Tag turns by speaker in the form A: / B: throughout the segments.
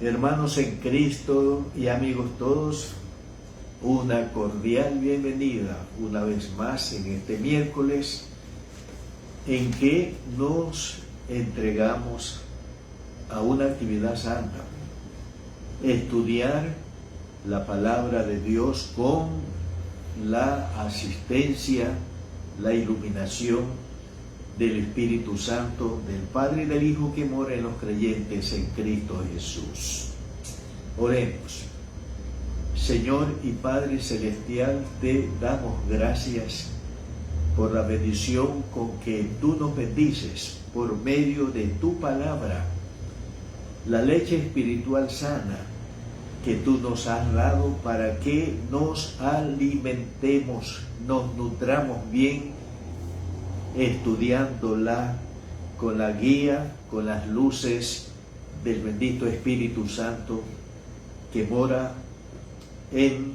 A: Hermanos en Cristo y amigos todos, una cordial bienvenida una vez más en este miércoles en que nos entregamos a una actividad santa, estudiar la palabra de Dios con la asistencia, la iluminación del Espíritu Santo, del Padre y del Hijo que mora en los creyentes en Cristo Jesús. Oremos. Señor y Padre Celestial, te damos gracias por la bendición con que tú nos bendices por medio de tu palabra, la leche espiritual sana que tú nos has dado para que nos alimentemos, nos nutramos bien, estudiándola con la guía, con las luces del bendito Espíritu Santo que mora en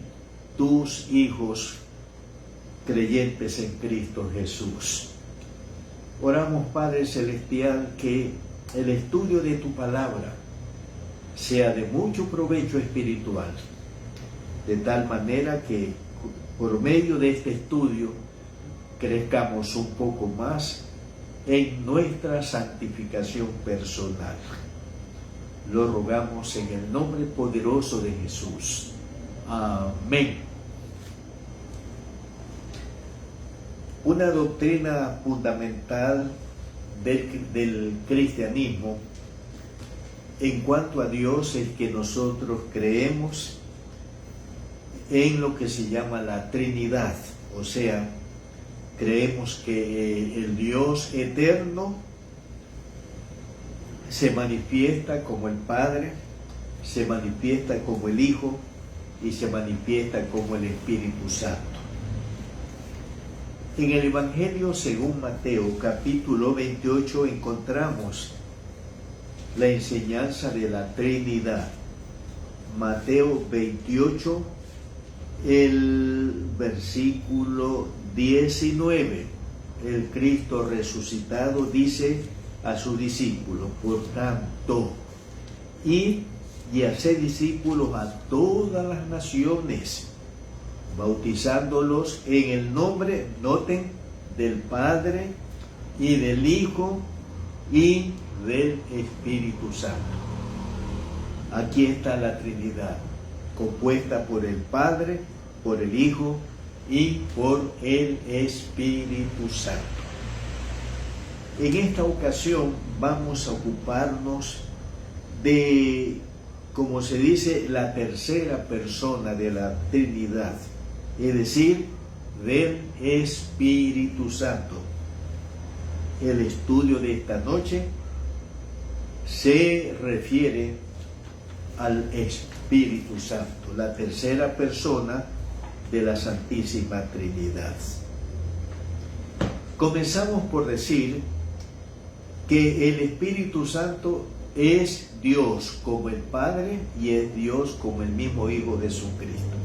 A: tus hijos creyentes en Cristo Jesús. Oramos, Padre Celestial, que el estudio de tu palabra sea de mucho provecho espiritual, de tal manera que por medio de este estudio crezcamos un poco más en nuestra santificación personal. Lo rogamos en el nombre poderoso de Jesús. Amén. Una doctrina fundamental del cristianismo en cuanto a Dios es que nosotros creemos en lo que se llama la Trinidad, o sea, creemos que el Dios eterno se manifiesta como el Padre, se manifiesta como el Hijo y se manifiesta como el Espíritu Santo. En el Evangelio según Mateo, capítulo 28, encontramos la enseñanza de la Trinidad. Mateo 28, el versículo 19, el Cristo resucitado dice a sus discípulos: por tanto, id y haced discípulos a todas las naciones, bautizándolos en el nombre, noten, del Padre y del Hijo y del Espíritu Santo. Aquí está la Trinidad, compuesta por el Padre, por el Hijo y por el Espíritu Santo. En esta ocasión vamos a ocuparnos de, como se dice, la tercera persona de la Trinidad, es decir, del Espíritu Santo. El estudio de esta noche se refiere al Espíritu Santo, la tercera persona de la Santísima Trinidad. Comenzamos por decir que el Espíritu Santo es Dios como el Padre y es Dios como el mismo Hijo de Jesucristo.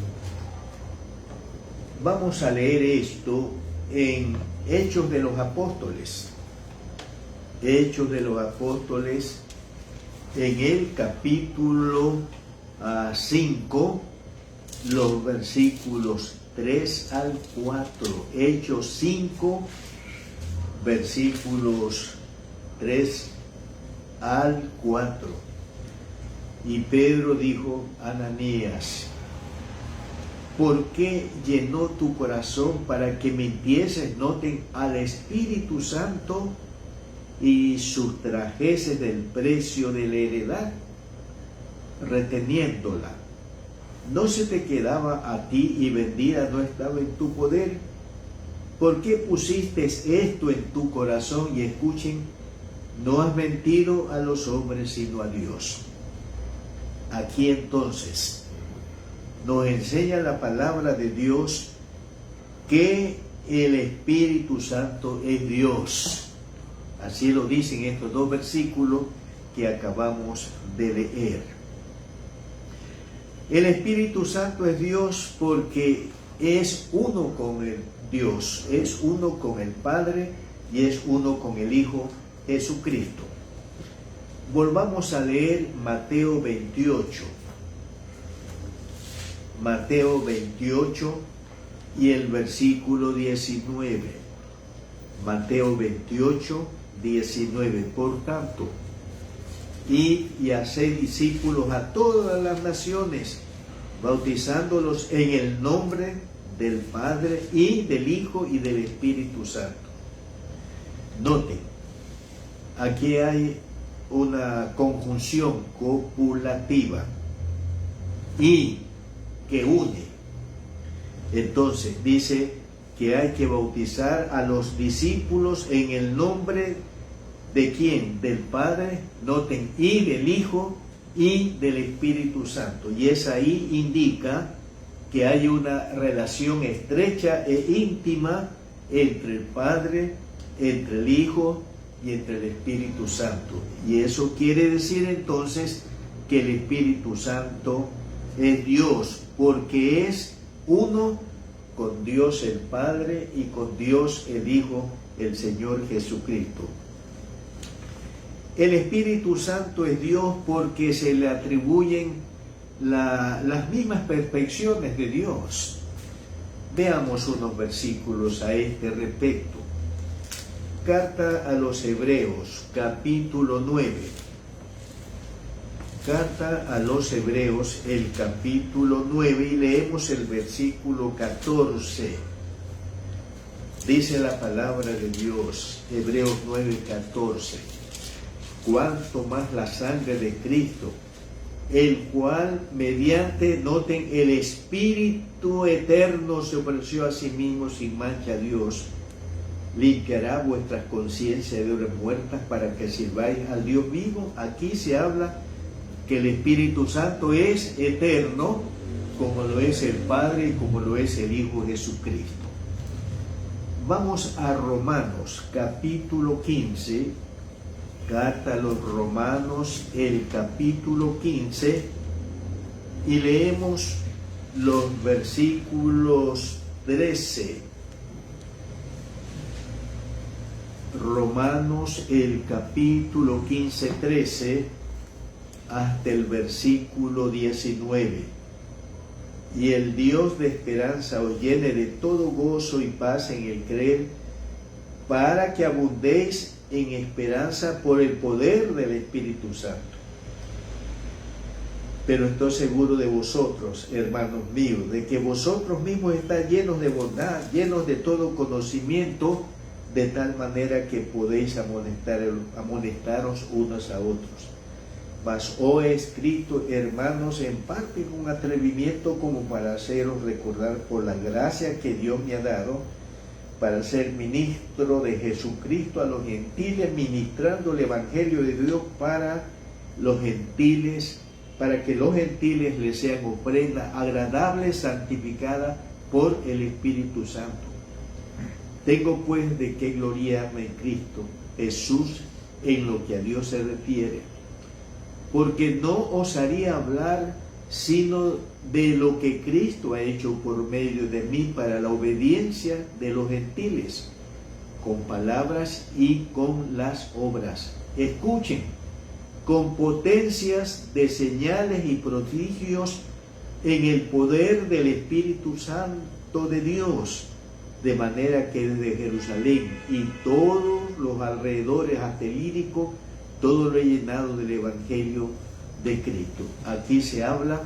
A: Vamos a leer esto en Hechos de los Apóstoles. Hechos de los Apóstoles, en el capítulo 5, los versículos 3 al 4. Hechos 5, versículos 3 al 4. Y Pedro dijo: Ananías, ¿por qué llenó tu corazón para que mintieses, noten, al Espíritu Santo y sustrajeses del precio de la heredad, reteniéndola? ¿No se te quedaba a ti y vendida no estaba en tu poder? ¿Por qué pusiste esto en tu corazón? Y escuchen, no has mentido a los hombres sino a Dios. Aquí entonces nos enseña la palabra de Dios que el Espíritu Santo es Dios. Así lo dicen estos dos versículos que acabamos de leer. El Espíritu Santo es Dios porque es uno con el Dios, es uno con el Padre y es uno con el Hijo Jesucristo. Volvamos a leer Mateo 28. Mateo 28 y el versículo 19. Mateo 28, 19. Por tanto, id y haced discípulos a todas las naciones, bautizándolos en el nombre del Padre y del Hijo y del Espíritu Santo. Noten, aquí hay una conjunción copulativa y que une. Entonces dice que hay que bautizar a los discípulos en el nombre de ¿quién? Del Padre, noten, y del Hijo y del Espíritu Santo. Y es ahí indica que hay una relación estrecha e íntima entre el Padre, entre el Hijo y entre el Espíritu Santo. Y eso quiere decir entonces que el Espíritu Santo es Dios, porque es uno con Dios el Padre y con Dios el Hijo, el Señor Jesucristo. El Espíritu Santo es Dios porque se le atribuyen las mismas perfecciones de Dios. Veamos unos versículos a este respecto. Carta a los Hebreos, capítulo 9. Carta a los Hebreos, el capítulo 9, y leemos el versículo 14. Dice la palabra de Dios, Hebreos 9, 14. Cuanto más la sangre de Cristo, el cual mediante, noten, el Espíritu eterno se ofreció a sí mismo sin mancha a Dios, limpiará vuestras conciencias de obras muertas para que sirváis al Dios vivo. Aquí se habla que el Espíritu Santo es eterno, como lo es el Padre y como lo es el Hijo Jesucristo. Vamos a Romanos, capítulo 15, carta a los Romanos, el capítulo 15, y leemos los versículos 13. Romanos, el capítulo 15, 13, hasta el versículo 19. Y el Dios de esperanza os llene de todo gozo y paz en el creer, para que abundéis en esperanza por el poder del Espíritu Santo. Pero estoy seguro de vosotros, hermanos míos, de que vosotros mismos estáis llenos de bondad, llenos de todo conocimiento, de tal manera que podéis amonestaros unos a otros. Mas os he escrito, hermanos, en parte con atrevimiento, como para haceros recordar por la gracia que Dios me ha dado, para ser ministro de Jesucristo a los gentiles, ministrando el Evangelio de Dios para los gentiles, para que los gentiles les sean ofrenda agradable, santificada por el Espíritu Santo. Tengo pues de qué gloriarme en Cristo Jesús en lo que a Dios se refiere, porque no osaría hablar sino de lo que Cristo ha hecho por medio de mí para la obediencia de los gentiles, con palabras y con las obras. Escuchen, con potencias de señales y prodigios en el poder del Espíritu Santo de Dios, de manera que desde Jerusalén y todos los alrededores hasta el Ilírico, todo lo he llenado del Evangelio de Cristo. Aquí se habla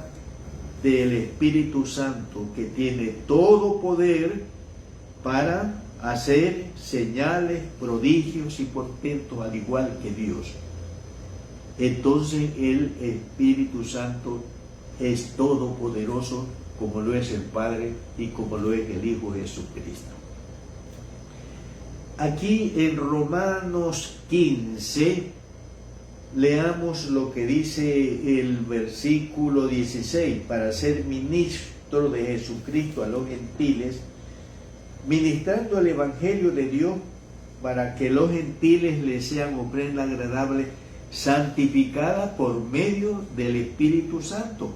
A: del Espíritu Santo, que tiene todo poder para hacer señales, prodigios y portentos, al igual que Dios. Entonces el Espíritu Santo es todopoderoso, como lo es el Padre y como lo es el Hijo Jesucristo. Aquí en Romanos 15, leamos lo que dice el versículo 16, para ser ministro de Jesucristo a los gentiles, ministrando el Evangelio de Dios, para que los gentiles les sean ofrenda agradable, santificada por medio del Espíritu Santo.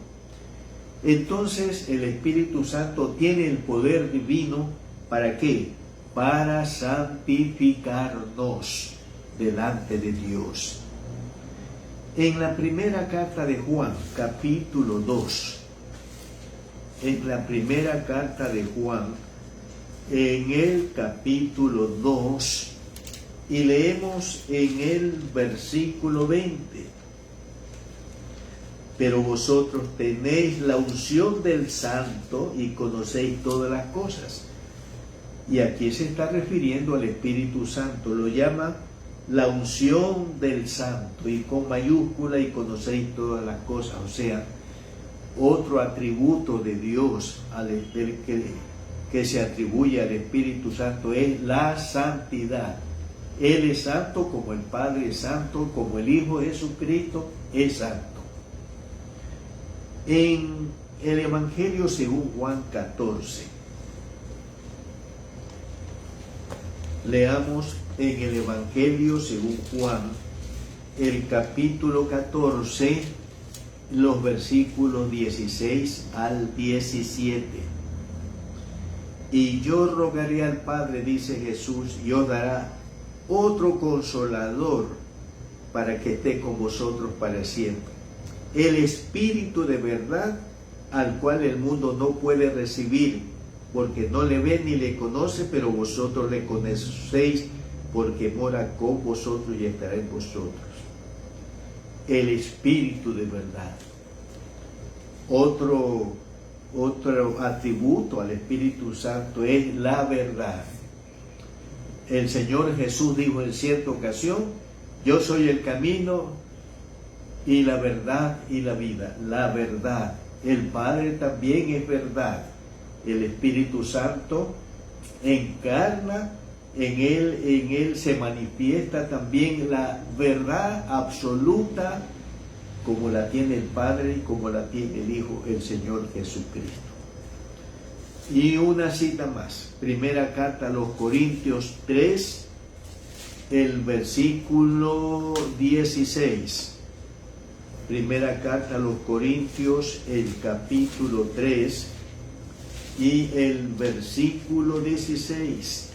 A: Entonces el Espíritu Santo tiene el poder divino, ¿para qué? Para santificarnos delante de Dios. En la primera carta de Juan, capítulo 2, en la primera carta de Juan, en el capítulo 2, y leemos en el versículo 20. Pero vosotros tenéis la unción del Santo y conocéis todas las cosas. Y aquí se está refiriendo al Espíritu Santo, lo llama la unción del Santo, y con mayúscula, y conocéis todas las cosas. O sea, otro atributo de Dios que se atribuye al Espíritu Santo es la santidad. Él es santo como el Padre es santo, como el Hijo Jesucristo es santo. En el Evangelio según Juan 14, leamos en el Evangelio según Juan, el capítulo 14, los versículos 16 al 17. Y yo rogaré al Padre, dice Jesús, y os dará otro consolador para que esté con vosotros para siempre. El Espíritu de verdad, al cual el mundo no puede recibir, porque no le ve ni le conoce, pero vosotros le conocéis, porque mora con vosotros y estará en vosotros. El Espíritu de verdad. Otro atributo al Espíritu Santo es la verdad. El Señor Jesús dijo en cierta ocasión: yo soy el camino y la verdad y la vida. La verdad. El Padre también es verdad. El Espíritu Santo encarna, en él se manifiesta también la verdad absoluta, como la tiene el Padre y como la tiene el Hijo, el Señor Jesucristo. Y una cita más, primera carta a los Corintios 3, el versículo 16. Primera carta a los Corintios, el capítulo 3 y el versículo 16.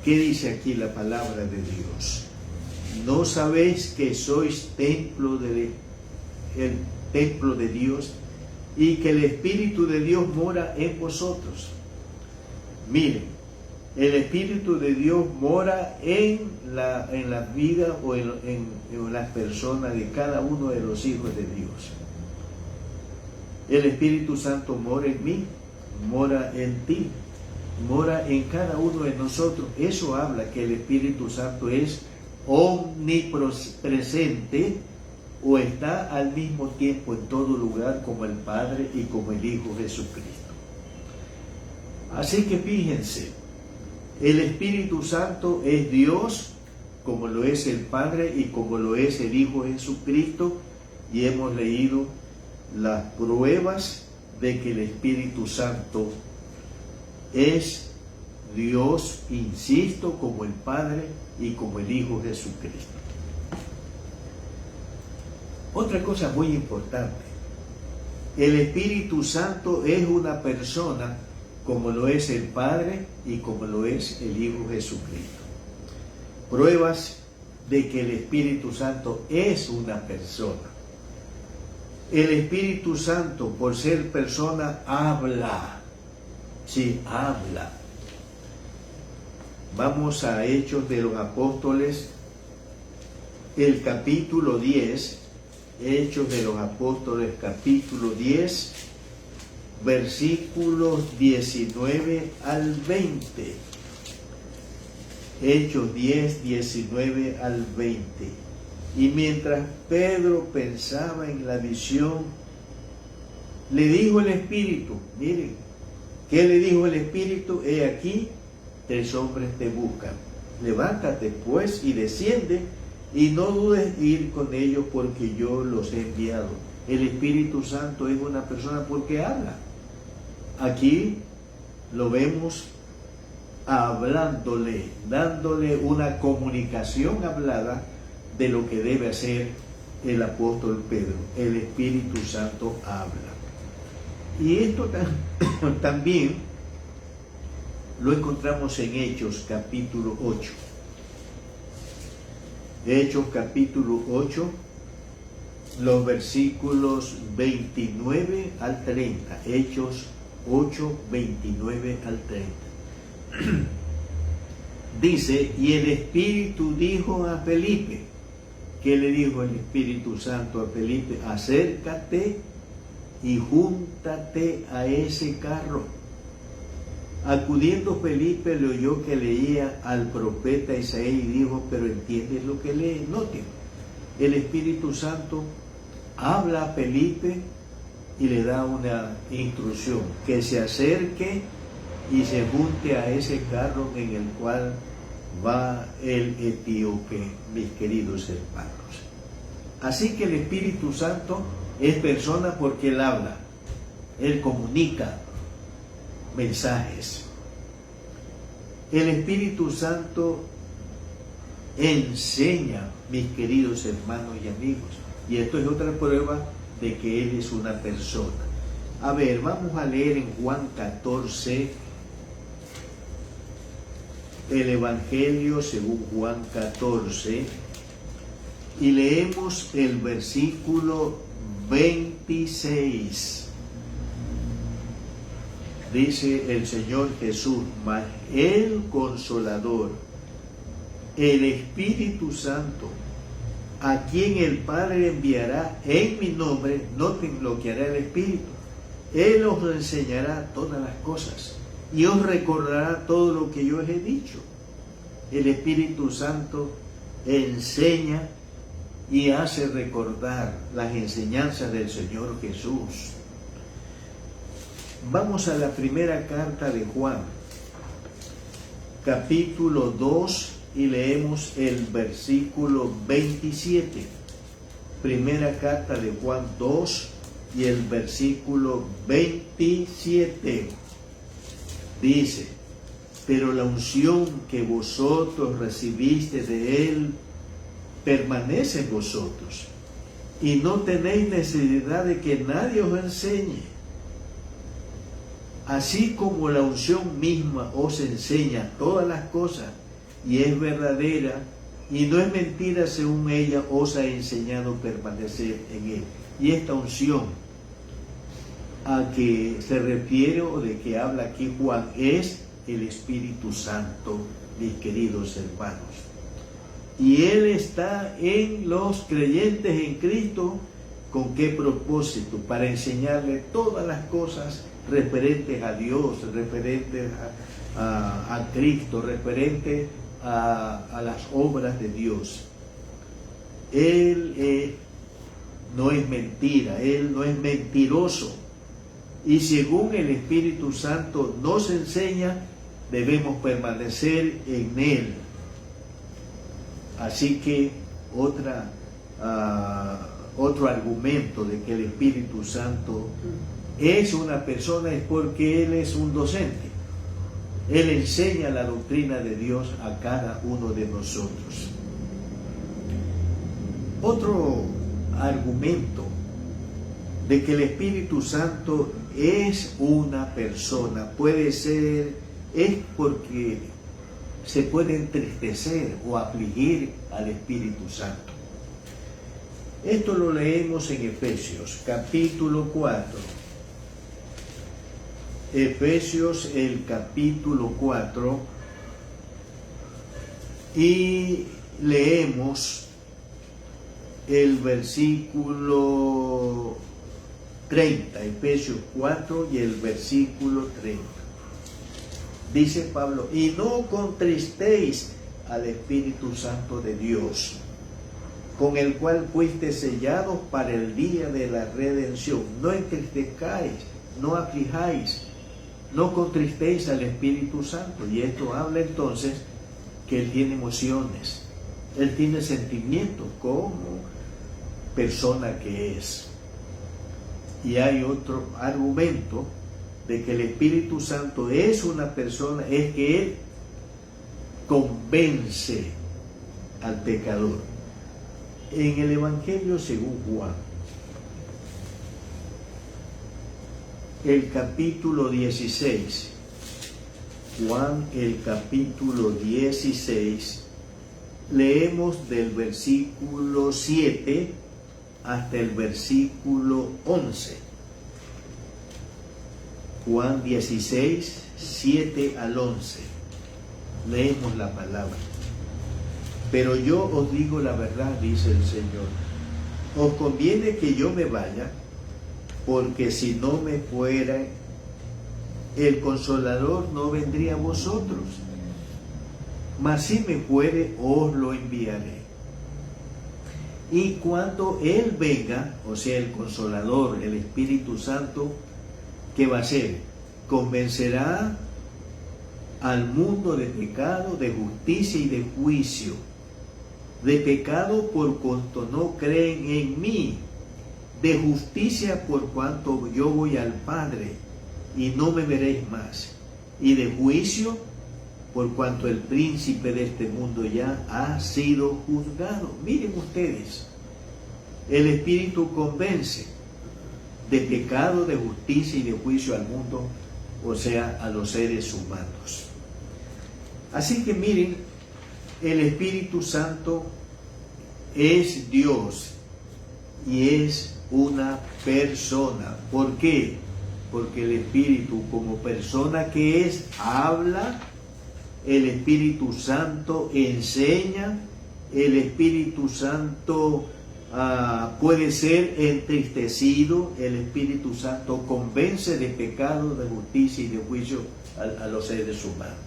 A: ¿Qué dice aquí la palabra de Dios? ¿No sabéis que sois templo de Dios y que el Espíritu de Dios mora en vosotros? Miren, el Espíritu de Dios mora en la vida o en las personas de cada uno de los hijos de Dios. El Espíritu Santo mora en mí, mora en ti, mora en cada uno de nosotros. Eso habla que el Espíritu Santo es omnipresente, o está al mismo tiempo en todo lugar, como el Padre y como el Hijo Jesucristo. Así que fíjense, el Espíritu Santo es Dios, como lo es el Padre y como lo es el Hijo Jesucristo, y hemos leído las pruebas de que el Espíritu Santo es Dios, insisto, como el Padre y como el Hijo Jesucristo. Otra cosa muy importante, el Espíritu Santo es una persona, como lo es el Padre y como lo es el Hijo Jesucristo. Pruebas de que el Espíritu Santo es una persona. El Espíritu Santo, por ser persona, habla. Sí, habla. Vamos a Hechos de los Apóstoles, el capítulo 10, Hechos de los Apóstoles, capítulo 10, versículos 19 al 20. Hechos 10, 19 al 20. Y mientras Pedro pensaba en la visión, le dijo el Espíritu, miren, ¿qué le dijo el Espíritu? He aquí, 3 hombres te buscan. Levántate pues y desciende, y no dudes ir con ellos, porque yo los he enviado. El Espíritu Santo es una persona porque habla. Aquí lo vemos hablándole, dándole una comunicación hablada de lo que debe hacer el apóstol Pedro. El Espíritu Santo habla. Y esto también lo encontramos en Hechos capítulo 8. Hechos capítulo 8, los versículos 29 al 30. Hechos 8, 29 al 30. Dice, y el Espíritu dijo a Felipe, ¿qué le dijo el Espíritu Santo a Felipe? Acércate y júntate a ese carro. Acudiendo Felipe le oyó que leía al profeta Isaías y dijo, pero ¿entiendes lo que lee? Noten, el Espíritu Santo habla a Felipe y le da una instrucción, que se acerque y se junte a ese carro en el cual va el etíope, mis queridos hermanos. Así que el Espíritu Santo es persona porque Él habla, Él comunica mensajes. El Espíritu Santo enseña, mis queridos hermanos y amigos, y esto es otra prueba de que Él es una persona. A ver, vamos a leer en Juan 14, el Evangelio según Juan 14, y leemos el versículo 26. Dice el Señor Jesús, mas el Consolador, el Espíritu Santo, a quien el Padre enviará en mi nombre, noten lo que hará el Espíritu, Él os enseñará todas las cosas y os recordará todo lo que yo os he dicho. El Espíritu Santo enseña y hace recordar las enseñanzas del Señor Jesús. Vamos a la primera carta de Juan, capítulo 2, y leemos el versículo 27. Primera carta de Juan 2 y el versículo 27. Dice, pero la unción que vosotros recibiste de Él permanece en vosotros, y no tenéis necesidad de que nadie os enseñe. Así como la unción misma os enseña todas las cosas, y es verdadera, y no es mentira, según ella os ha enseñado permanecer en Él. Y esta unción a que se refiere o de que habla aquí Juan es el Espíritu Santo, mis queridos hermanos. Y Él está en los creyentes en Cristo. ¿Con qué propósito? Para enseñarle todas las cosas referentes a Dios, referentes a Cristo, referentes a las obras de Dios. Él no es mentira, Él no es mentiroso. Y según el Espíritu Santo nos enseña, debemos permanecer en Él. Así que otro argumento de que el Espíritu Santo es una persona es porque Él es un docente. Él enseña la doctrina de Dios a cada uno de nosotros. Otro argumento de que el Espíritu Santo es una persona es porque se puede entristecer o afligir al Espíritu Santo. Esto lo leemos en Efesios, capítulo 4. Efesios, el capítulo 4, y leemos el versículo 30, Efesios 4 y el versículo 30. Dice Pablo, y no contristéis al Espíritu Santo de Dios, con el cual fuiste sellados para el día de la redención. No entristezcáis, no aflijáis, no contristéis al Espíritu Santo. Y esto habla entonces que Él tiene emociones, Él tiene sentimientos como persona que es. Y hay otro argumento de que el Espíritu Santo es una persona, es que Él convence al pecador. En el Evangelio según Juan, el capítulo 16, Juan el capítulo 16 leemos del versículo 7 hasta el versículo 11. Juan 16, 7 al 11. Leemos la palabra. Pero yo os digo la verdad, dice el Señor. Os conviene que yo me vaya, porque si no me fuera, el Consolador no vendría a vosotros. Mas si me fuere, os lo enviaré. Y cuando Él venga, o sea, el Consolador, el Espíritu Santo, ¿qué va a hacer? Convencerá al mundo de pecado, de justicia y de juicio. De pecado por cuanto no creen en mí. De justicia por cuanto yo voy al Padre y no me veréis más. Y de juicio por cuanto el príncipe de este mundo ya ha sido juzgado. Miren ustedes, el Espíritu convence de pecado, de justicia y de juicio al mundo, o sea, a los seres humanos. Así que miren, el Espíritu Santo es Dios y es una persona. ¿Por qué? Porque el Espíritu, como persona que es, habla. El Espíritu Santo enseña. El Espíritu Santo puede ser entristecido. El Espíritu Santo convence de pecado, de justicia y de juicio a los seres humanos.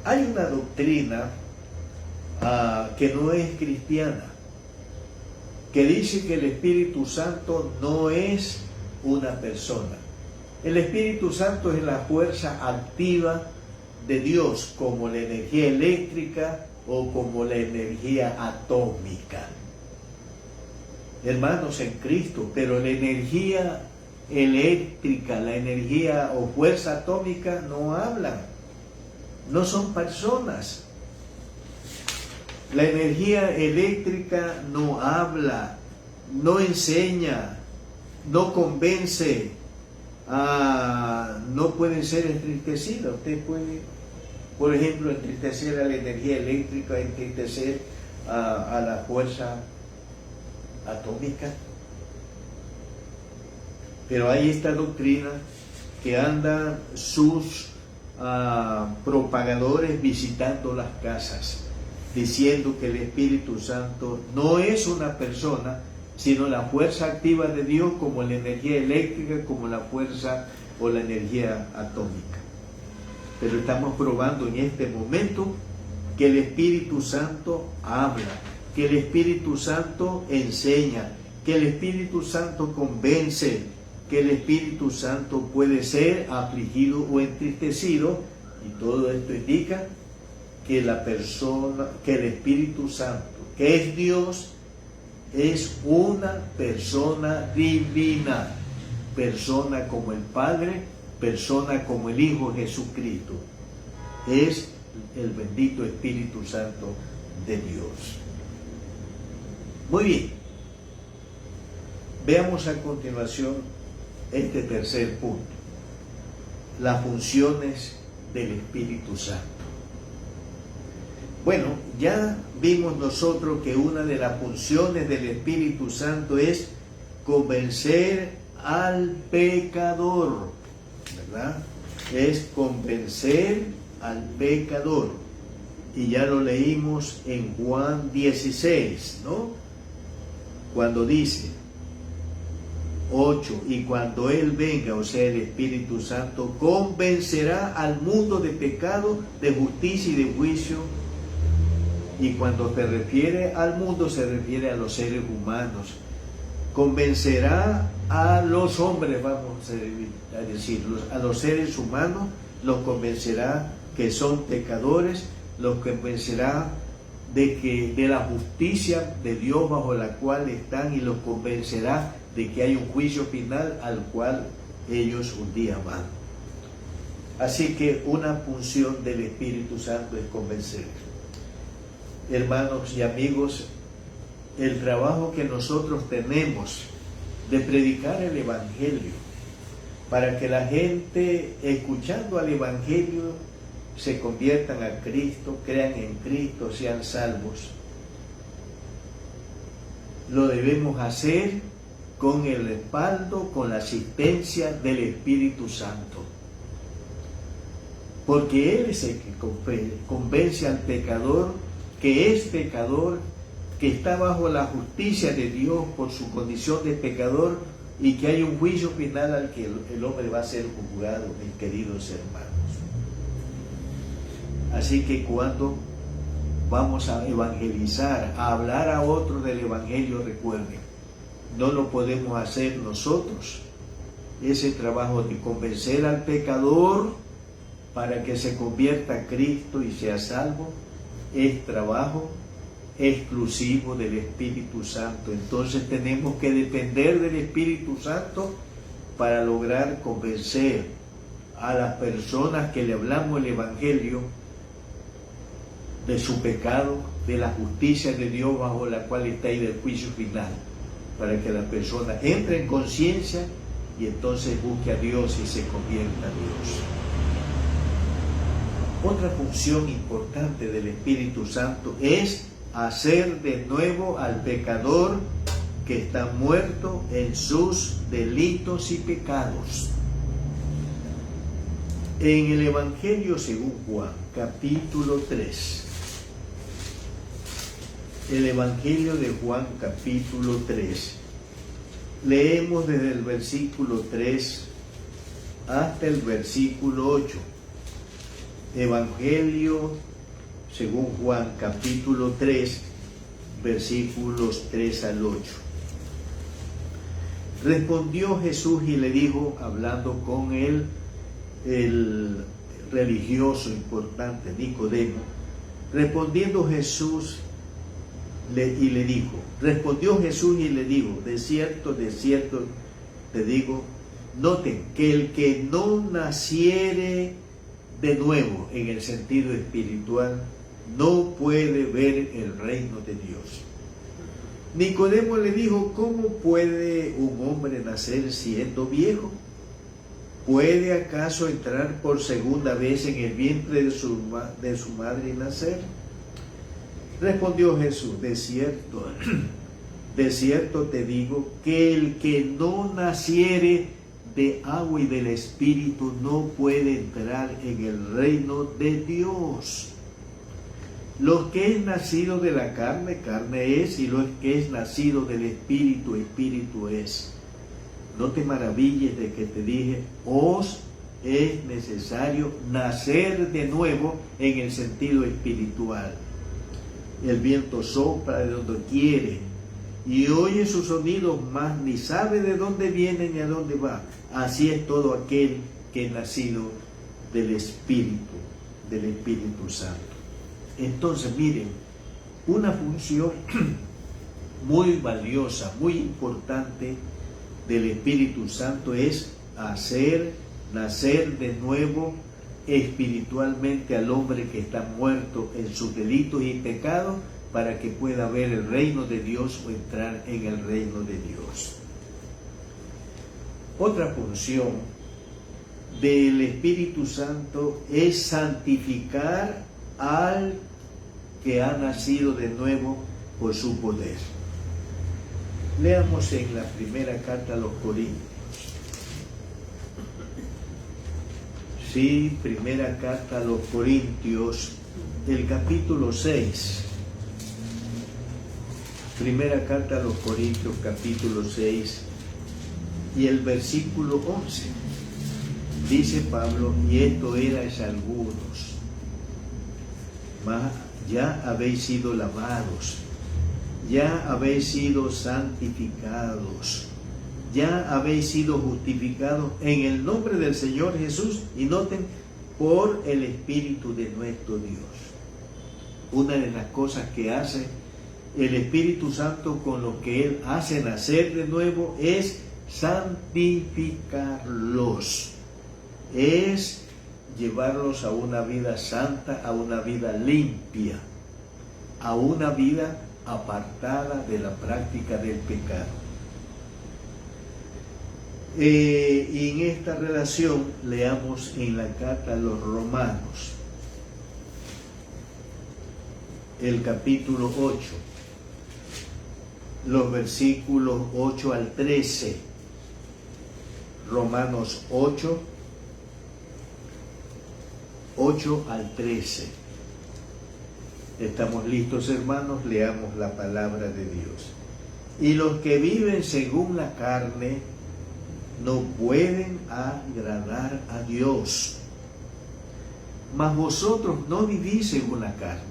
A: Hay una doctrina que no es cristiana, que dice que el Espíritu Santo no es una persona. El Espíritu Santo es la fuerza activa de Dios, como la energía eléctrica o como la energía atómica. Hermanos en Cristo, pero la energía eléctrica, la energía o fuerza atómica no hablan, no son personas. La energía eléctrica no habla, no enseña, no convence, no puede ser entristecida. Usted puede, por ejemplo, entristecer a la energía eléctrica, entristecer a la fuerza atómica. Pero hay esta doctrina que anda sus propagadores visitando las casas, diciendo que el Espíritu Santo no es una persona, sino la fuerza activa de Dios, como la energía eléctrica, como la fuerza o la energía atómica. Pero estamos probando en este momento que el Espíritu Santo habla, que el Espíritu Santo enseña, que el Espíritu Santo convence, que el Espíritu Santo puede ser afligido o entristecido, y todo esto indica que la persona, que el Espíritu Santo, que es Dios, es una persona divina, persona como el Padre, persona como el Hijo Jesucristo. Es el bendito Espíritu Santo de Dios. Muy bien. Veamos a continuación este tercer punto: las funciones del Espíritu Santo. Bueno, ya vimos nosotros que una de las funciones del Espíritu Santo es convencer al pecador, ¿verdad? Es convencer al pecador. Y ya lo leímos en Juan 16, ¿no? Cuando dice 8, y cuando Él venga, o sea, el Espíritu Santo, convencerá al mundo de pecado, de justicia y de juicio. Y cuando se refiere al mundo, se refiere a los seres humanos. Convencerá a los hombres, vamos a decirlo, a los seres humanos, los convencerá que son pecadores, los convencerá de la justicia de Dios bajo la cual están, y los convencerá de que hay un juicio final al cual ellos un día van. Así que una función del Espíritu Santo es convencer. Hermanos y amigos, el trabajo que nosotros tenemos de predicar el Evangelio, para que la gente, escuchando al Evangelio, se conviertan a Cristo, crean en Cristo, sean salvos. Lo debemos hacer con el respaldo, con la asistencia del Espíritu Santo. Porque Él es el que convence al pecador que es pecador, que está bajo la justicia de Dios por su condición de pecador y que hay un juicio final al que el hombre va a ser juzgado, mis queridos hermanos. Así que cuando vamos a evangelizar, a hablar a otros del Evangelio, recuerden, no lo podemos hacer nosotros. Ese trabajo de convencer al pecador para que se convierta a Cristo y sea salvo es trabajo exclusivo del Espíritu Santo. Entonces tenemos que depender del Espíritu Santo para lograr convencer a las personas que le hablamos el Evangelio de su pecado, de la justicia de Dios bajo la cual está y del juicio final, para que la persona entre en conciencia y entonces busque a Dios y se convierta a Dios. Otra función importante del Espíritu Santo es hacer de nuevo al pecador que está muerto en sus delitos y pecados. En el Evangelio según Juan, capítulo 3, el Evangelio de Juan, capítulo 3, leemos desde el versículo 3 hasta el versículo 8. Evangelio según Juan, capítulo 3, versículos 3 al 8. Respondió Jesús y le dijo, hablando con él, el religioso importante Nicodemo, respondió Jesús y le dijo, de cierto te digo, noten que el que no naciere de nuevo en el sentido espiritual no puede ver el reino de Dios. Nicodemo le dijo, ¿cómo puede un hombre nacer siendo viejo? ¿Puede acaso entrar por segunda vez en el vientre de su madre y nacer? Respondió Jesús, de cierto te digo, que el que no naciere de agua y del Espíritu no puede entrar en el reino de Dios. Lo que es nacido de la carne, carne es, y lo que es nacido del Espíritu, Espíritu es. No te maravilles de que te dije, os es necesario nacer de nuevo en el sentido espiritual. El viento sopla de donde quiere y oye sus sonidos, mas ni sabe de dónde viene ni a dónde va. Así es todo aquel que es nacido del Espíritu Santo. Entonces, miren, una función muy valiosa, muy importante del Espíritu Santo es hacer nacer de nuevo espiritualmente al hombre que está muerto en sus delitos y pecados, para que pueda ver el reino de Dios o entrar en el reino de Dios. Otra función del Espíritu Santo es santificar al que ha nacido de nuevo por su poder. Leamos en la primera carta a los Corintios. Sí, primera carta a los Corintios, el capítulo 6. Primera carta a los Corintios, capítulo 6, y el versículo 11. Dice Pablo, y esto erais algunos, mas ya habéis sido lavados, ya habéis sido santificados, ya habéis sido justificados en el nombre del Señor Jesús, y noten, por el Espíritu de nuestro Dios. Una de las cosas que hace el Espíritu Santo con lo que Él hace nacer de nuevo es santificarlos, es llevarlos a una vida santa, a una vida limpia, a una vida apartada de la práctica del pecado. Y en esta relación leamos en la carta a los Romanos, el capítulo 8, los versículos 8 al 13. Romanos 8, 8 al 13. ¿Estamos listos, hermanos? Leamos la palabra de Dios. Y los que viven según la carne no pueden agradar a Dios. Mas vosotros no vivís según la carne,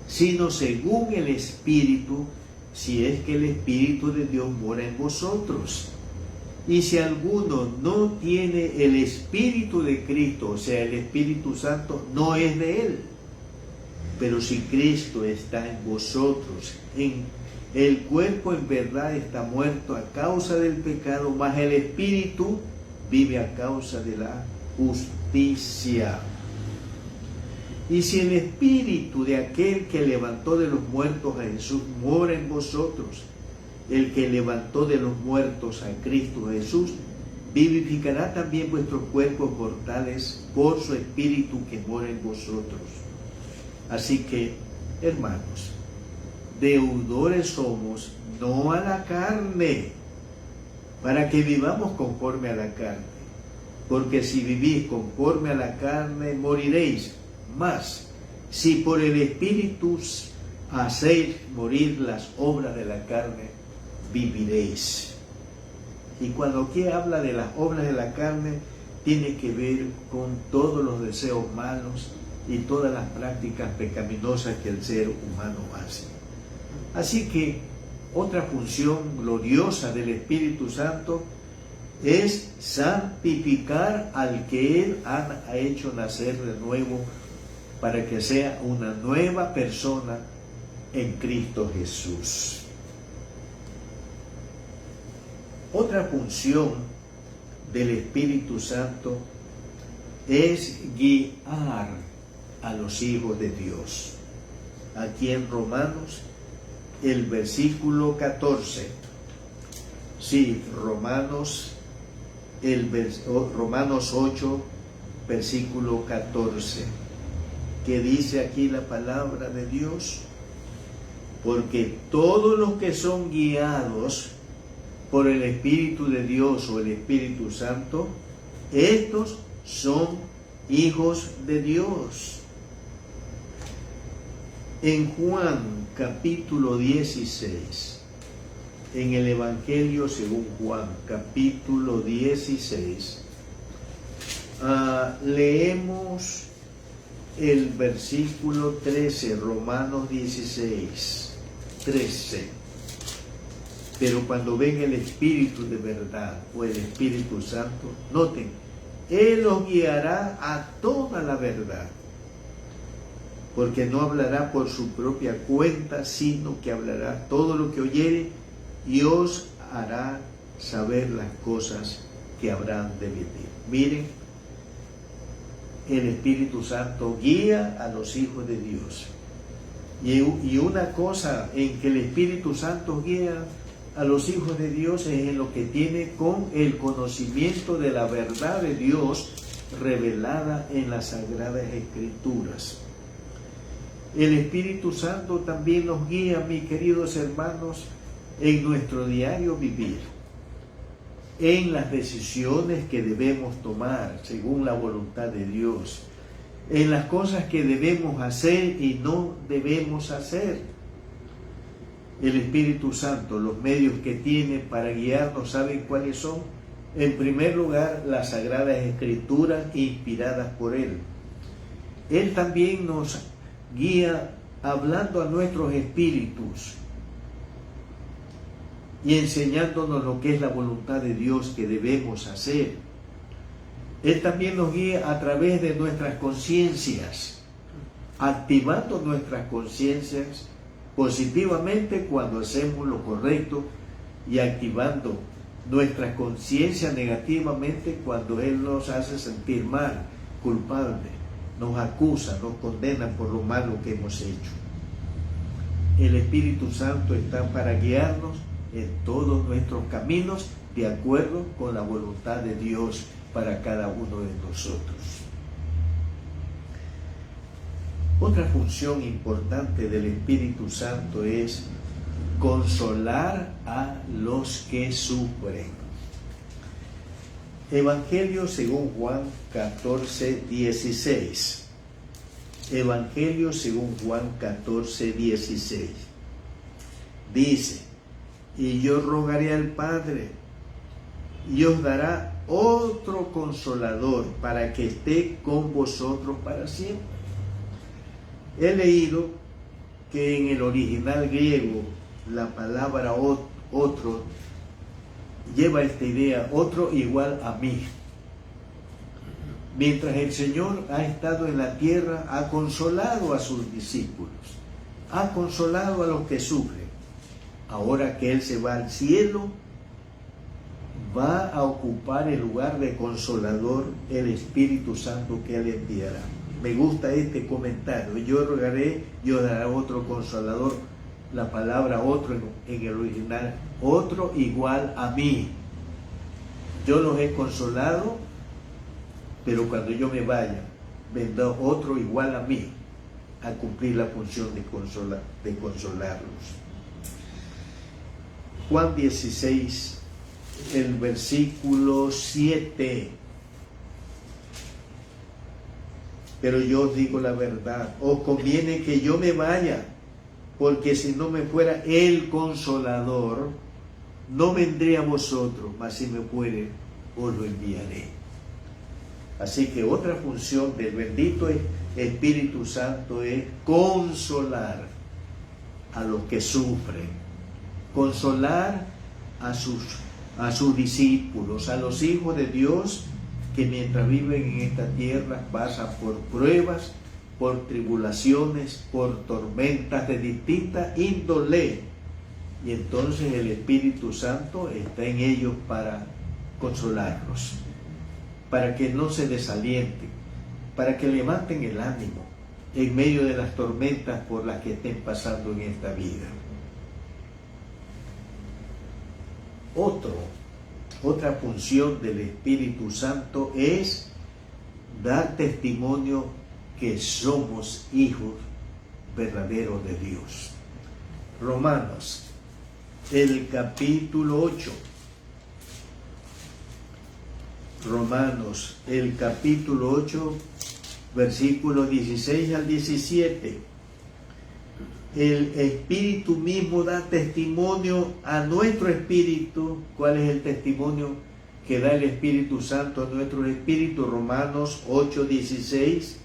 A: sino según el Espíritu, si es que el Espíritu de Dios mora en vosotros. Y si alguno no tiene el Espíritu de Cristo, o sea, el Espíritu Santo, no es de él. Pero si Cristo está en vosotros, el cuerpo en verdad está muerto a causa del pecado, mas el Espíritu vive a causa de la justicia. Y si el Espíritu de aquel que levantó de los muertos a Jesús mora en vosotros, el que levantó de los muertos a Cristo Jesús, vivificará también vuestros cuerpos mortales por su Espíritu que mora en vosotros. Así que, hermanos, deudores somos, no a la carne, para que vivamos conforme a la carne. Porque si vivís conforme a la carne, moriréis. Mas, si por el Espíritu hacéis morir las obras de la carne, viviréis. Y cuando aquí habla de las obras de la carne, tiene que ver con todos los deseos malos y todas las prácticas pecaminosas que el ser humano hace. Así que otra función gloriosa del Espíritu Santo es santificar al que Él ha hecho nacer de nuevo para que sea una nueva persona en Cristo Jesús. Otra función del Espíritu Santo es guiar a los hijos de Dios. Aquí en Romanos, el versículo 14. Sí, Romanos 8, versículo 14. ¿Qué dice aquí la palabra de Dios? Porque todos los que son guiados por el Espíritu de Dios o el Espíritu Santo, estos son hijos de Dios. En Juan capítulo 16, en el Evangelio según Juan capítulo 16, leemos el versículo 13, Romanos 16, 13. Pero cuando venga el Espíritu de verdad o el Espíritu Santo, noten, Él los guiará a toda la verdad, porque no hablará por su propia cuenta, sino que hablará todo lo que oyere y os hará saber las cosas que habrán de venir. Miren, el Espíritu Santo guía a los hijos de Dios. Y una cosa en que el Espíritu Santo guía a los hijos de Dios es en lo que tiene con el conocimiento de la verdad de Dios revelada en las Sagradas Escrituras. El Espíritu Santo también nos guía, mis queridos hermanos, en nuestro diario vivir, en las decisiones que debemos tomar según la voluntad de Dios, en las cosas que debemos hacer y no debemos hacer. El Espíritu Santo, los medios que tiene para guiarnos, ¿saben cuáles son? En primer lugar, las Sagradas Escrituras inspiradas por Él. Él también nos guía hablando a nuestros espíritus y enseñándonos lo que es la voluntad de Dios que debemos hacer. Él también nos guía a través de nuestras conciencias, activando nuestras conciencias positivamente cuando hacemos lo correcto y activando nuestra conciencia negativamente cuando Él nos hace sentir mal, culpable, nos acusa, nos condena por lo malo que hemos hecho. El Espíritu Santo está para guiarnos en todos nuestros caminos de acuerdo con la voluntad de Dios para cada uno de nosotros. Otra función importante del Espíritu Santo es consolar a los que sufren. Evangelio según Juan 14:16. Evangelio según Juan 14:16. Dice: y yo rogaré al Padre, y os dará otro consolador para que esté con vosotros para siempre. He leído que en el original griego la palabra otro lleva esta idea, otro igual a mí. Mientras el Señor ha estado en la tierra, ha consolado a sus discípulos, ha consolado a los que sufren. Ahora que Él se va al cielo, va a ocupar el lugar de consolador el Espíritu Santo que Él enviará. Me gusta este comentario: yo rogaré, yo daré otro consolador. La palabra otro en el original, otro igual a mí. Yo los he consolado, pero cuando yo me vaya, vendrá otro igual a mí a cumplir la función de consolarlos. Juan 16, el versículo 7. Pero yo os digo la verdad, os conviene que yo me vaya, porque si no me fuera el Consolador, no vendré a vosotros, mas si me fuere, os lo enviaré. Así que otra función del bendito Espíritu Santo es consolar a los que sufren, consolar a sus discípulos, a los hijos de Dios que mientras viven en esta tierra pasan por pruebas, por tribulaciones, por tormentas de distinta índole. Y entonces el Espíritu Santo está en ellos para consolarlos, para que no se desalienten, para que levanten el ánimo en medio de las tormentas por las que estén pasando en esta vida. Otra función del Espíritu Santo es dar testimonio que somos hijos verdaderos de Dios. Romanos, el capítulo 8. Romanos, el capítulo 8, versículos 16 al 17. El Espíritu mismo da testimonio a nuestro espíritu. ¿Cuál es el testimonio que da el Espíritu Santo a nuestro espíritu? Romanos 8, 16.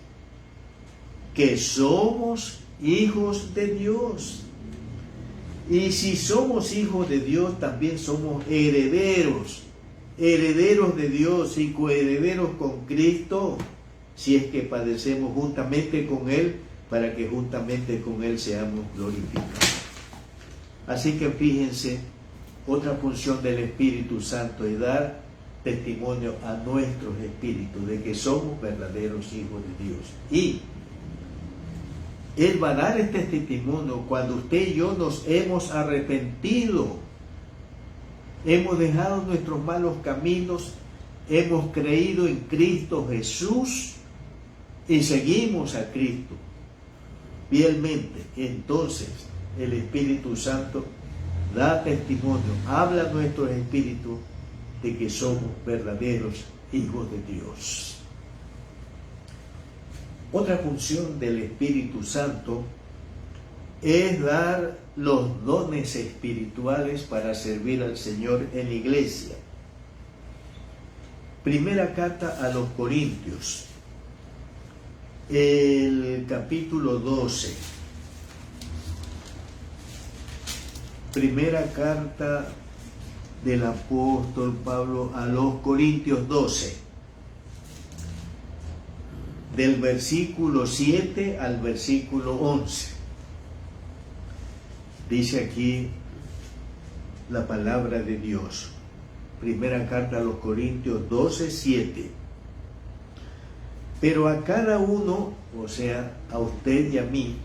A: Que somos hijos de Dios. Y si somos hijos de Dios, también somos herederos de Dios y coherederos con Cristo, si es que padecemos juntamente con Él, para que juntamente con Él seamos glorificados. Así que fíjense, otra función del Espíritu Santo es dar testimonio a nuestros espíritus de que somos verdaderos hijos de Dios. Y Él va a dar este testimonio cuando usted y yo nos hemos arrepentido, hemos dejado nuestros malos caminos, hemos creído en Cristo Jesús y seguimos a Cristo fielmente. Entonces el Espíritu Santo da testimonio, habla a nuestros espíritus de que somos verdaderos hijos de Dios. Otra función del Espíritu Santo es dar los dones espirituales para servir al Señor en la iglesia. Primera carta a los Corintios, el capítulo 12. Primera carta del apóstol Pablo a los Corintios 12. Del versículo 7 al versículo 11. Dice aquí la palabra de Dios. Primera carta a los Corintios 12, 7. Pero a cada uno, o sea, a usted y a mí,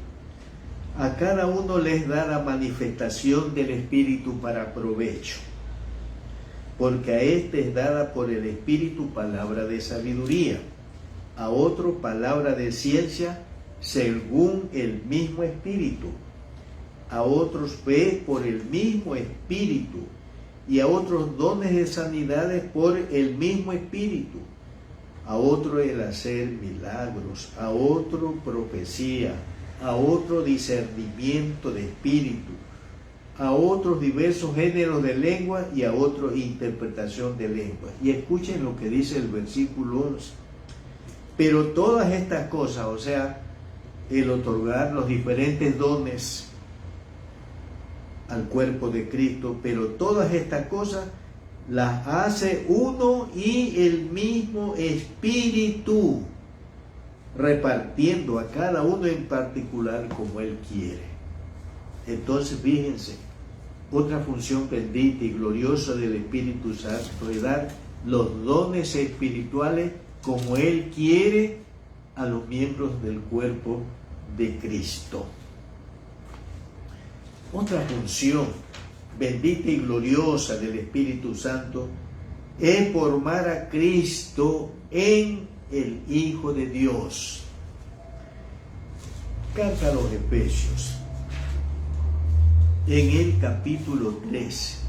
A: a cada uno les da la manifestación del Espíritu para provecho. Porque a este es dada por el Espíritu palabra de sabiduría, a otro palabra de ciencia según el mismo Espíritu, a otros fe por el mismo Espíritu, y a otros dones de sanidades por el mismo Espíritu, a otro el hacer milagros, a otro profecía, a otro discernimiento de espíritu, a otros diversos géneros de lengua y a otro interpretación de lengua. Y escuchen lo que dice el versículo 11. Pero todas estas cosas, o sea, el otorgar los diferentes dones al cuerpo de Cristo, pero todas estas cosas las hace uno y el mismo Espíritu, repartiendo a cada uno en particular como Él quiere. Entonces, fíjense, otra función bendita y gloriosa del Espíritu Santo es dar los dones espirituales como Él quiere a los miembros del cuerpo de Cristo. Otra función bendita y gloriosa del Espíritu Santo es formar a Cristo en el Hijo de Dios. Carta a los Efesios, en el capítulo 3.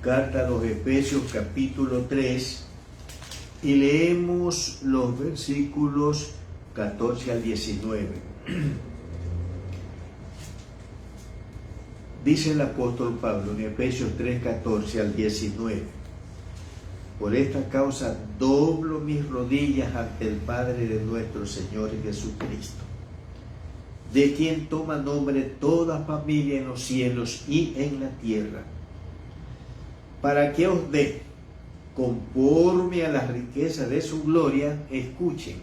A: Carta a los Efesios, capítulo 3, y leemos los versículos 14 al 19. Dice el apóstol Pablo en Efesios 3, 14 al 19: por esta causa doblo mis rodillas ante el Padre de nuestro Señor Jesucristo, de quien toma nombre toda familia en los cielos y en la tierra, para que os dé, conforme a las riquezas de su gloria, escuchen,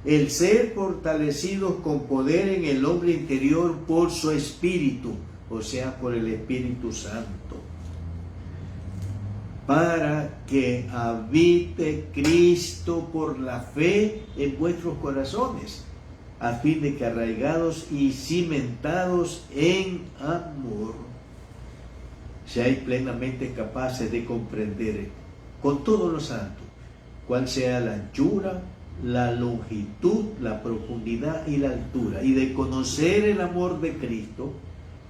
A: el ser fortalecidos con poder en el hombre interior por su Espíritu, o sea, por el Espíritu Santo, para que habite Cristo por la fe en vuestros corazones, a fin de que arraigados y cimentados en amor, seáis plenamente capaces de comprender con todos los santos cuál sea la anchura, la longitud, la profundidad y la altura, y de conocer el amor de Cristo,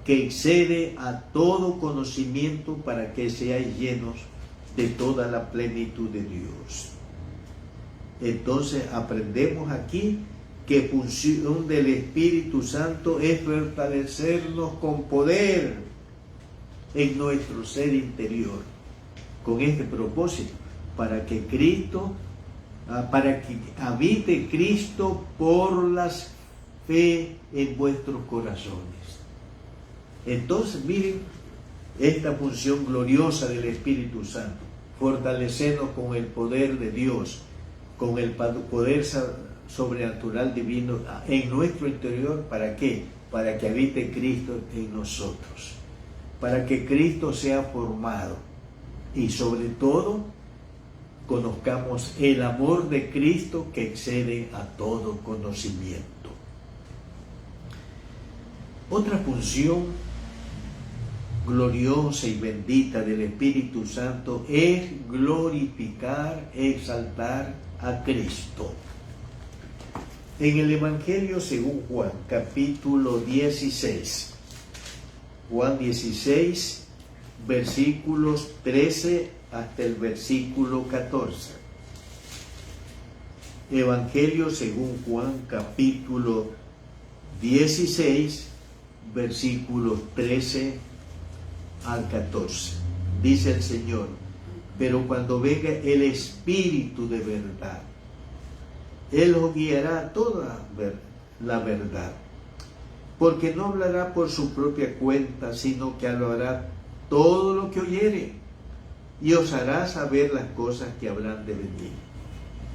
A: que excede a todo conocimiento, para que seáis llenos de toda la plenitud de Dios. Entonces aprendemos aquí que función del Espíritu Santo es fortalecernos con poder en nuestro ser interior, con este propósito, para que habite Cristo por la fe en vuestros corazones. Entonces, miren esta función gloriosa del Espíritu Santo: fortalecernos con el poder de Dios, con el poder sobrenatural divino en nuestro interior. ¿Para qué? Para que habite Cristo en nosotros, para que Cristo sea formado y sobre todo conozcamos el amor de Cristo que excede a todo conocimiento. Otra función gloriosa y bendita del Espíritu Santo es glorificar, exaltar a Cristo. En el Evangelio según Juan, capítulo 16, Juan 16, versículos 13 hasta el versículo 14. Evangelio según Juan, capítulo 16, versículos 13 al 14. Dice el Señor: pero cuando venga el Espíritu de verdad, Él os guiará a toda la verdad, porque no hablará por su propia cuenta, sino que hablará todo lo que oyere, y os hará saber las cosas que habrán de venir.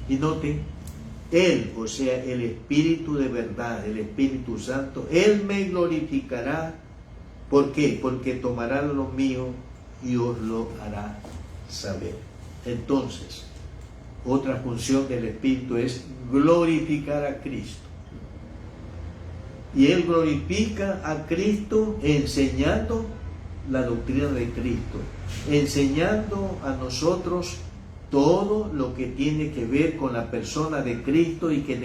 A: Y noten, Él, o sea, el Espíritu de verdad, el Espíritu Santo, Él me glorificará. ¿Por qué? Porque tomará lo mío y os lo hará saber. Entonces, otra función del Espíritu es glorificar a Cristo. Y Él glorifica a Cristo enseñando la doctrina de Cristo, enseñando a nosotros todo lo que tiene que ver con la persona de Cristo y que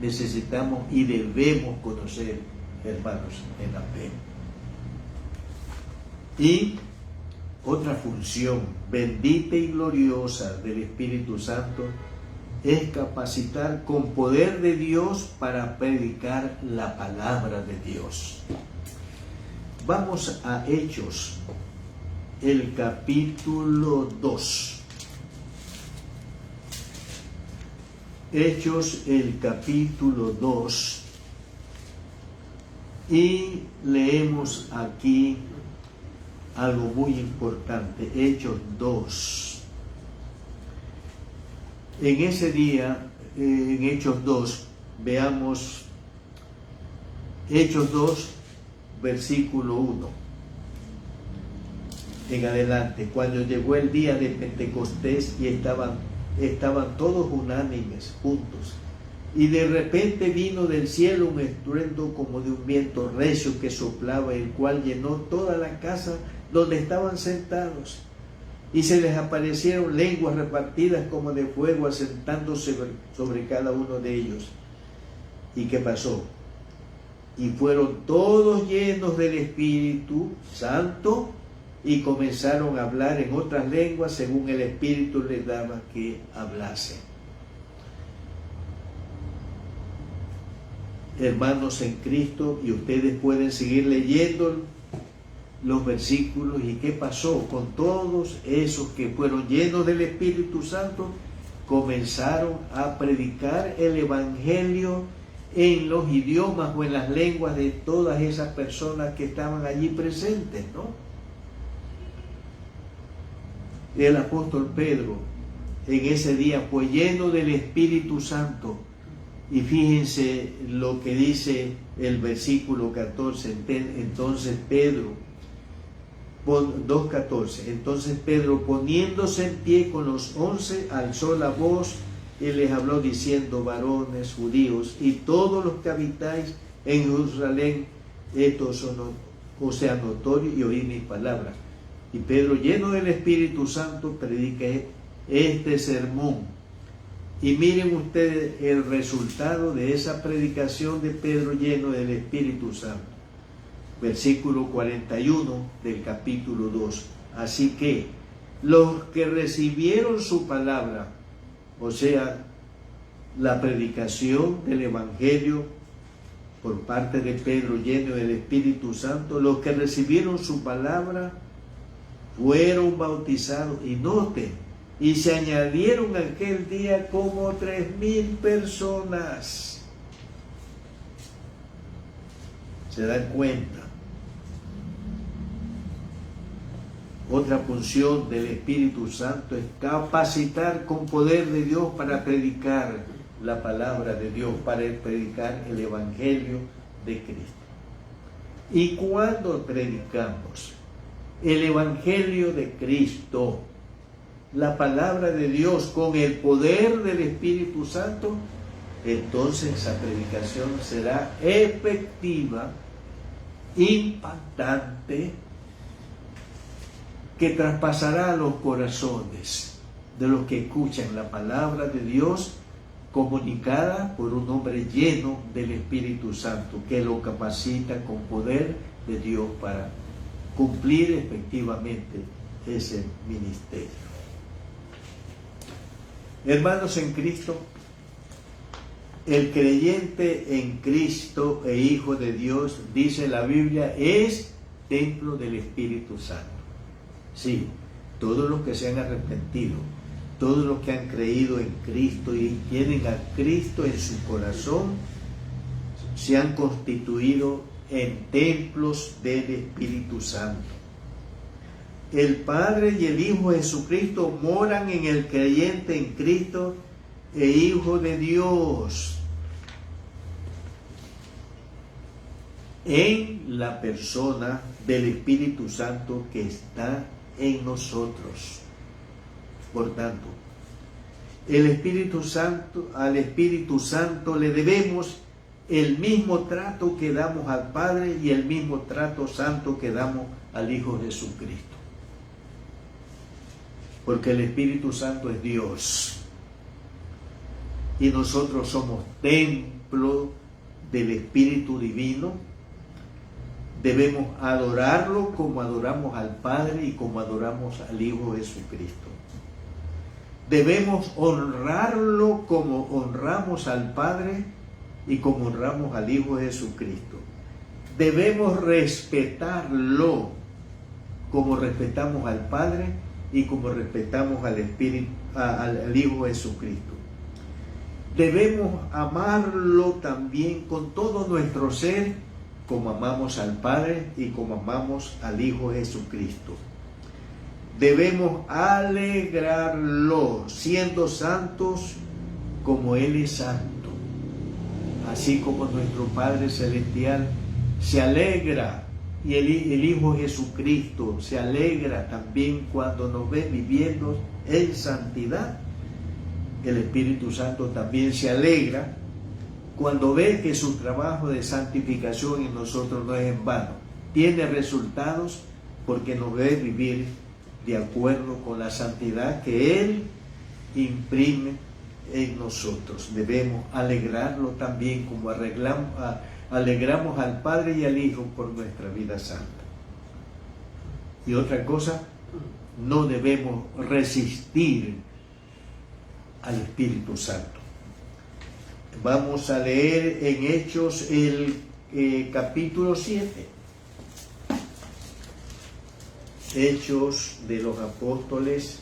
A: necesitamos y debemos conocer, hermanos, en la fe. Y otra función bendita y gloriosa del Espíritu Santo es capacitar con poder de Dios para predicar la palabra de Dios. Vamos a Hechos, el capítulo 2. Hechos, el capítulo 2. Y leemos aquí algo muy importante. Hechos 2. En ese día, en Hechos 2, veamos Hechos 2, versículo 1. En adelante, cuando llegó el día de Pentecostés y estaban todos unánimes, juntos, y de repente vino del cielo un estruendo como de un viento recio que soplaba, el cual llenó toda la casa donde estaban sentados. Y se les aparecieron lenguas repartidas como de fuego, asentándose sobre cada uno de ellos. ¿Y qué pasó? Y fueron todos llenos del Espíritu Santo y comenzaron a hablar en otras lenguas según el Espíritu les daba que hablasen. Hermanos en Cristo, y ustedes pueden seguir leyendo los versículos. ¿Y qué pasó con todos esos que fueron llenos del Espíritu Santo? Comenzaron a predicar el Evangelio en los idiomas o en las lenguas de todas esas personas que estaban allí presentes, ¿no? El apóstol Pedro en ese día fue lleno del Espíritu Santo. Y fíjense lo que dice el versículo 14. Entonces Pedro, 2:14, entonces Pedro, poniéndose en pie con los 11, alzó la voz y les habló diciendo: varones judíos y todos los que habitáis en Jerusalén, esto os sea notorio y oíd mis palabras. Y Pedro, lleno del Espíritu Santo, predica este sermón. Y miren ustedes el resultado de esa predicación de Pedro lleno del Espíritu Santo. Versículo 41 del capítulo 2. Así que los que recibieron su palabra, o sea, la predicación del Evangelio por parte de Pedro lleno del Espíritu Santo, los que recibieron su palabra fueron bautizados, y noten, y se añadieron aquel día como 3,000 personas. ¿Se dan cuenta? Otra función del Espíritu Santo es capacitar con poder de Dios para predicar la palabra de Dios, para predicar el Evangelio de Cristo. Y cuando predicamos el Evangelio de Cristo, la palabra de Dios con el poder del Espíritu Santo, entonces esa predicación será efectiva, impactante, que traspasará los corazones de los que escuchan la palabra de Dios comunicada por un hombre lleno del Espíritu Santo, que lo capacita con poder de Dios para cumplir efectivamente ese ministerio. Hermanos en Cristo, el creyente en Cristo e hijo de Dios, dice la Biblia, es templo del Espíritu Santo. Sí, todos los que se han arrepentido, todos los que han creído en Cristo y tienen a Cristo en su corazón, se han constituido en templos del Espíritu Santo. El Padre y el Hijo Jesucristo moran en el creyente en Cristo e Hijo de Dios, en la persona del Espíritu Santo que está en nosotros. Por tanto, al Espíritu Santo le debemos el mismo trato que damos al Padre y el mismo trato santo que damos al Hijo Jesucristo. porque el Espíritu Santo es Dios y nosotros somos templo del Espíritu Divino. Debemos adorarlo como adoramos al Padre y como adoramos al Hijo Jesucristo. Debemos honrarlo como honramos al Padre y como honramos al Hijo Jesucristo. Debemos respetarlo como respetamos al Padre y como respetamos al Espíritu, al Hijo Jesucristo. Debemos amarlo también con todo nuestro ser, como amamos al Padre y como amamos al Hijo Jesucristo. Debemos alegrarlo, siendo santos como Él es santo. Así como nuestro Padre Celestial se alegra, y el Hijo Jesucristo se alegra también cuando nos ve viviendo en santidad. El Espíritu Santo también se alegra cuando ve que su trabajo de santificación en nosotros no es en vano. Tiene resultados porque nos ve vivir de acuerdo con la santidad que Él imprime en nosotros. Debemos alegrarlo también como alegramos al Padre y al Hijo por nuestra vida santa. Y otra cosa, no debemos resistir al Espíritu Santo. Vamos a leer en Hechos el capítulo 7. Hechos de los Apóstoles,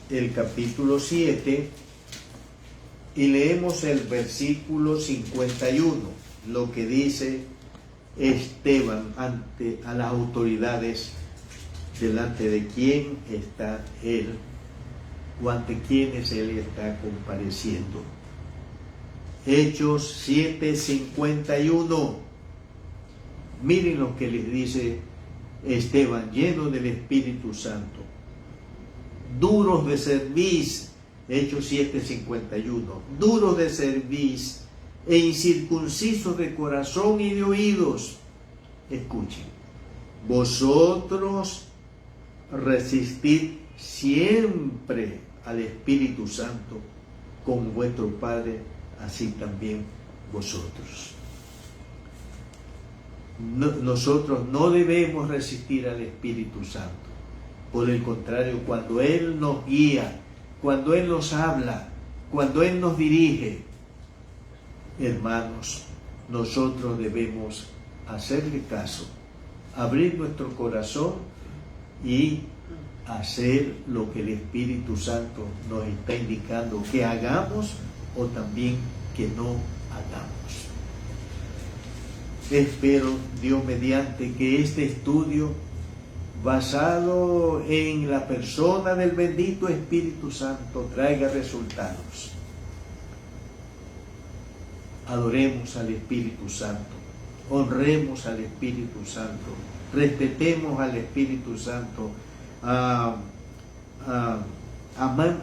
A: el capítulo 7, y leemos el versículo 51, lo que dice Esteban ante a las autoridades, delante de quién está él, o ante quienes él está compareciendo. Hechos 7:51. Miren lo que les dice Esteban, lleno del Espíritu Santo. Duros de cerviz, Hechos 7:51. Duros de cerviz e incircuncisos de corazón y de oídos. Escuchen. Vosotros resistid siempre al Espíritu Santo, con vuestro Padre, así también vosotros. Nosotros no debemos resistir al Espíritu Santo. Por el contrario, cuando Él nos guía, cuando Él nos habla, cuando Él nos dirige, hermanos, nosotros debemos hacerle caso, abrir nuestro corazón y hacer lo que el Espíritu Santo nos está indicando que hagamos o también que no hagamos. Espero, Dios mediante, que este estudio, basado en la persona del bendito Espíritu Santo, traiga resultados. Adoremos al Espíritu Santo, honremos al Espíritu Santo, respetemos al Espíritu Santo,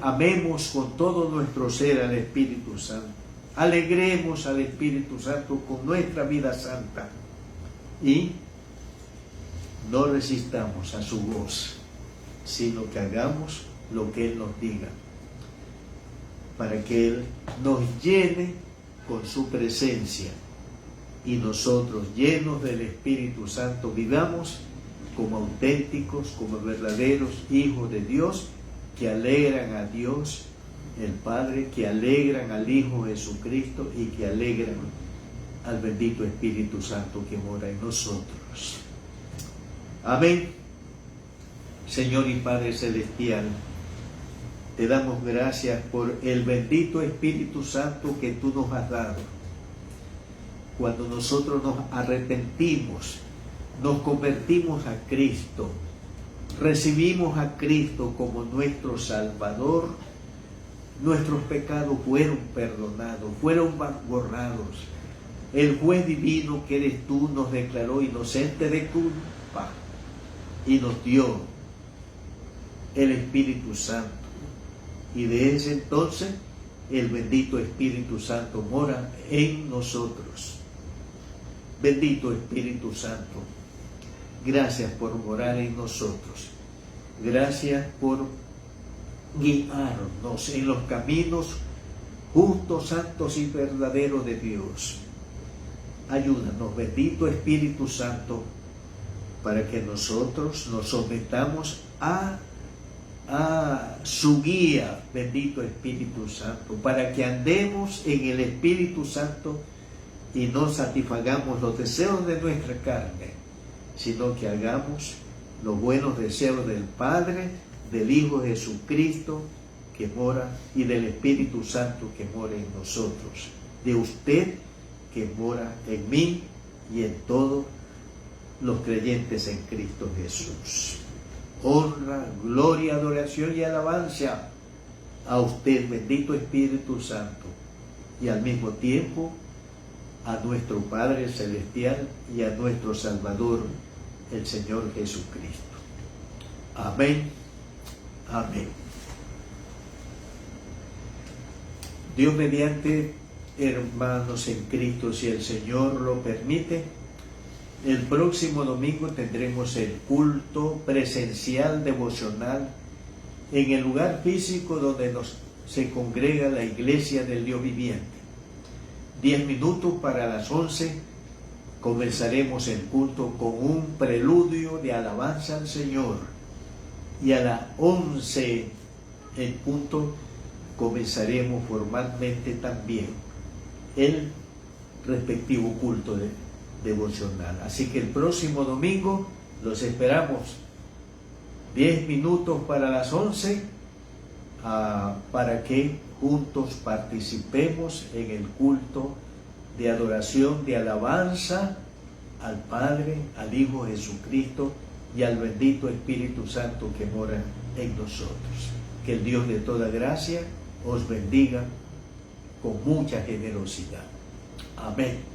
A: amemos con todo nuestro ser al Espíritu Santo, alegremos al Espíritu Santo con nuestra vida santa y no resistamos a su voz, sino que hagamos lo que Él nos diga, para que Él nos llene con su presencia y nosotros, llenos del Espíritu Santo, vivamos como auténticos, como verdaderos hijos de Dios, que alegran a Dios el Padre, que alegran al Hijo Jesucristo y que alegran al bendito Espíritu Santo que mora en nosotros. Amén. Señor y Padre Celestial, te damos gracias por el bendito Espíritu Santo que tú nos has dado. Cuando nosotros nos arrepentimos, nos convertimos a Cristo, recibimos a Cristo como nuestro Salvador, nuestros pecados fueron perdonados, fueron borrados. El juez divino que eres tú nos declaró inocente de culpa y nos dio el Espíritu Santo. Y de ese entonces el bendito Espíritu Santo mora en nosotros. Bendito Espíritu Santo, gracias por morar en nosotros. Gracias por guiarnos en los caminos justos, santos y verdaderos de Dios. Ayúdanos, bendito Espíritu Santo, para que nosotros nos sometamos a su guía, bendito Espíritu Santo, para que andemos en el Espíritu Santo y no satisfagamos los deseos de nuestra carne, sino que hagamos los buenos deseos del Padre, del Hijo Jesucristo que mora y del Espíritu Santo que mora en nosotros, de usted que mora en mí y en todos los creyentes en Cristo Jesús. Honra, gloria, adoración y alabanza a usted, bendito Espíritu Santo, y al mismo tiempo a nuestro Padre Celestial y a nuestro Salvador, el Señor Jesucristo. Amén. Amén. Dios mediante, hermanos en Cristo, si el Señor lo permite, el próximo domingo tendremos el culto presencial devocional en el lugar físico donde se congrega la Iglesia del Dios viviente. 10 minutos para las 11 comenzaremos el culto con un preludio de alabanza al Señor, y a las 11 en punto comenzaremos formalmente también el respectivo culto devocional. Así que el próximo domingo los esperamos 10 minutos para las 11 para que juntos participemos en el culto de adoración, de alabanza al Padre, al Hijo Jesucristo y al bendito Espíritu Santo que mora en nosotros. Que el Dios de toda gracia os bendiga con mucha generosidad. Amén.